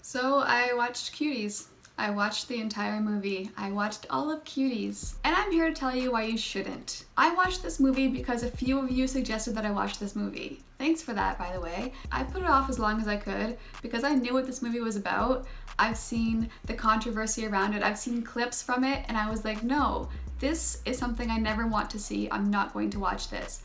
So I watched Cuties. I watched the entire movie. I watched all of Cuties. And I'm here to tell you why you shouldn't. I watched this movie because a few of you suggested that I watch this movie. Thanks for that, by the way. I put it off as long as I could because I knew what this movie was about. I've seen the controversy around it. I've seen clips from it and I was like, no, this is something I never want to see. I'm not going to watch this.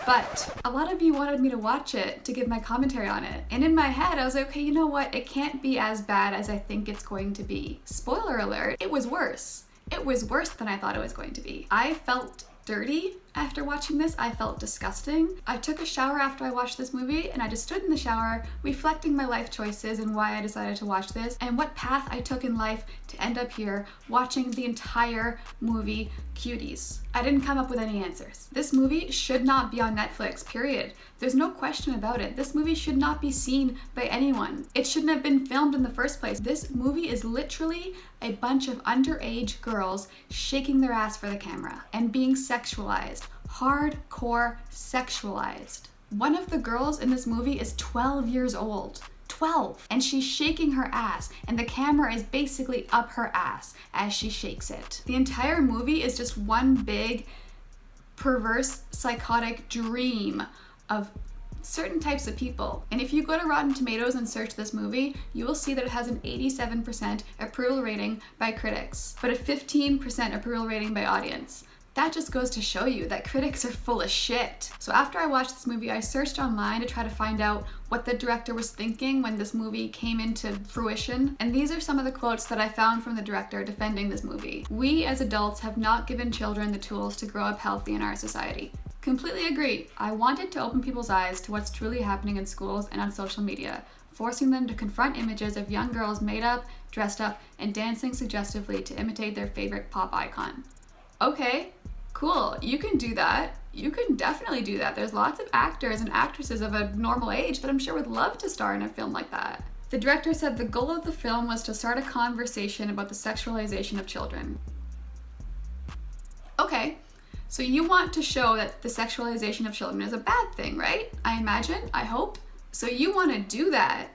But a lot of you wanted me to watch it to give my commentary on it. And in my head, I was like, okay, you know what? It can't be as bad as I think it's going to be. Spoiler alert, it was worse. It was worse than I thought it was going to be. I felt dirty after watching this. I felt disgusting. I took a shower after I watched this movie and I just stood in the shower reflecting my life choices and why I decided to watch this and what path I took in life to end up here watching the entire movie Cuties. I didn't come up with any answers. This movie should not be on Netflix, period. There's no question about it. This movie should not be seen by anyone. It shouldn't have been filmed in the first place. This movie is literally a bunch of underage girls shaking their ass for the camera and being sexualized. Hardcore sexualized. One of the girls in this movie is 12 years old. 12, and she's shaking her ass and the camera is basically up her ass as she shakes it. The entire movie is just one big perverse psychotic dream of certain types of people. And if you go to Rotten Tomatoes and search this movie, you will see that it has an 87% approval rating by critics, but a 15% approval rating by audience. That just goes to show you that critics are full of shit. So after I watched this movie, I searched online to try to find out what the director was thinking when this movie came into fruition. And these are some of the quotes that I found from the director defending this movie. "We as adults have not given children the tools to grow up healthy in our society." Completely agree. I wanted to open people's eyes to what's truly happening in schools and on social media, forcing them to confront images of young girls made up, dressed up, and dancing suggestively to imitate their favorite pop icon. Okay, cool, you can do that. You can definitely do that. There's lots of actors and actresses of a normal age that I'm sure would love to star in a film like that. The director said the goal of the film was to start a conversation about the sexualization of children. Okay, so you want to show that the sexualization of children is a bad thing, right? I imagine, I hope. So you want to do that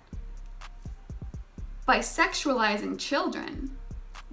by sexualizing children.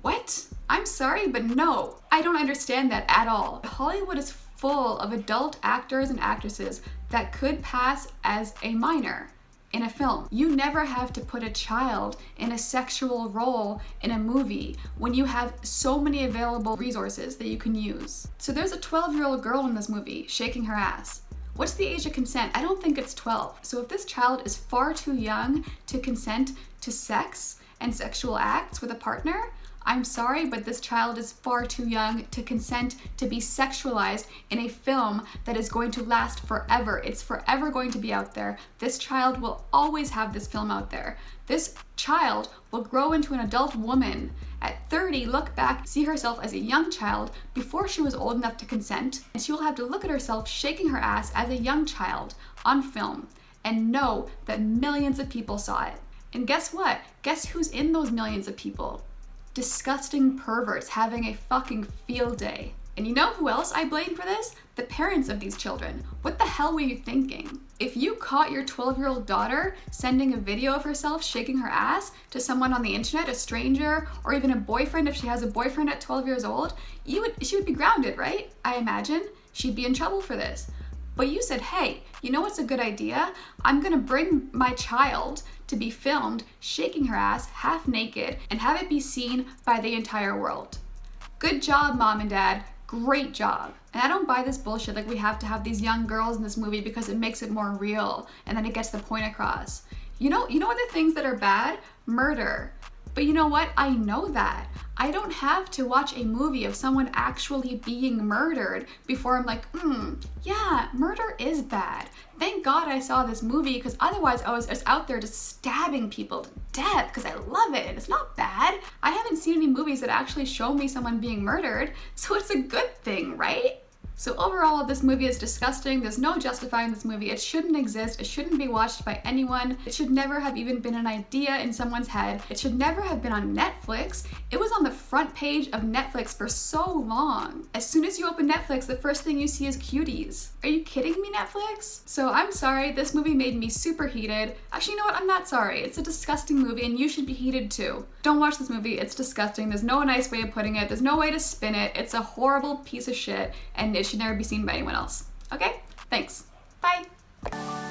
What? I'm sorry, but no, I don't understand that at all. Hollywood is full of adult actors and actresses that could pass as a minor in a film. You never have to put a child in a sexual role in a movie when you have so many available resources that you can use. So there's a 12-year-old girl in this movie shaking her ass. What's the age of consent? I don't think it's 12. So if this child is far too young to consent to sex and sexual acts with a partner, I'm sorry, but this child is far too young to consent to be sexualized in a film that is going to last forever. It's forever going to be out there. This child will always have this film out there. This child will grow into an adult woman. At 30, look back, see herself as a young child before she was old enough to consent, and she will have to look at herself shaking her ass as a young child on film and know that millions of people saw it. And guess what? Guess who's in those millions of people? Disgusting perverts having a fucking field day. And you know who else I blame for this? The parents of these children. What the hell were you thinking? If you caught your 12-year-old daughter sending a video of herself shaking her ass to someone on the internet, a stranger, or even a boyfriend if she has a boyfriend at 12 years old, she would be grounded, right? I imagine. She'd be in trouble for this. But you said, hey, you know what's a good idea? I'm gonna bring my child to be filmed shaking her ass half naked and have it be seen by the entire world. Good job, mom and dad. Great job. And I don't buy this bullshit like we have to have these young girls in this movie because it makes it more real and then it gets the point across. You know other things that are bad? Murder. But you know what? I know that. I don't have to watch a movie of someone actually being murdered before I'm like, yeah, murder is bad. Thank God I saw this movie because otherwise I was just out there just stabbing people to death because I love it and it's not bad. I haven't seen any movies that actually show me someone being murdered, so it's a good thing, right? So overall, this movie is disgusting. There's no justifying this movie. It shouldn't exist. It shouldn't be watched by anyone. It should never have even been an idea in someone's head. It should never have been on Netflix. It was on the front page of Netflix for so long. As soon as you open Netflix, the first thing you see is Cuties. Are you kidding me, Netflix? So I'm sorry, this movie made me super heated. Actually, you know what? I'm not sorry. It's a disgusting movie and you should be heated too. Don't watch this movie. It's disgusting. There's no nice way of putting it. There's no way to spin it. It's a horrible piece of shit and it should never be seen by anyone else. Okay? Thanks. Bye.